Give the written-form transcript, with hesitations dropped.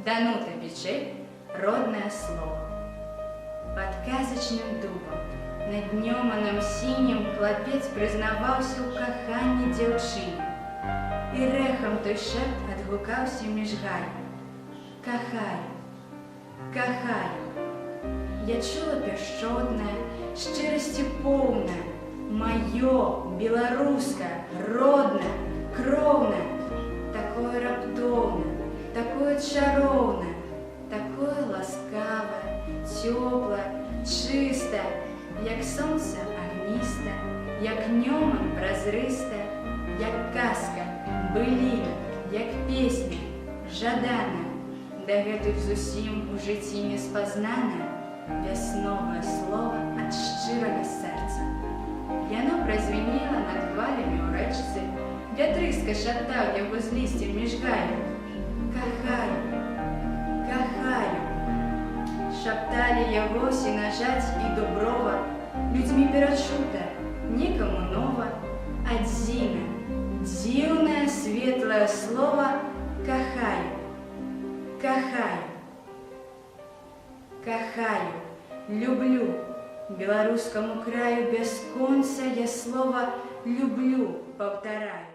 Данута Бичель «Родное слово». Под казачным дубом, на днёманым синім хлапец прызнаваўся ў каханні дзяўчыне. І рэхам той шэпт адгукаўся між гаем. Кахаю, кахаю. Я чула пяшчотнае, шчырасці поўнае, маё, беларускае, роднае, кроўнае, такое раптоўнае, такое чароўнае, такое ласкавае, цёплае, чыстае, як сонца агністае, як нёман празрыстае, як казка, быліна, як песня, жаданая, дагэтуль зусім у жыцці неспазнанае, вясновае слова ад шчырага сэрца. Яно празвінела над хвалямі ў рэчцы, вятрыска шаптаў яго з лісцем між гаем. Кахаю, кахаю. Шапталі яго сенажаць і дуброва, людзьмі перачутае, нікаму нова, адзінае, дзіўнае светлае слова кахаю, кахаю, кахаю, люблю. Беларускаму краю бясконца я слова люблю паўтараю.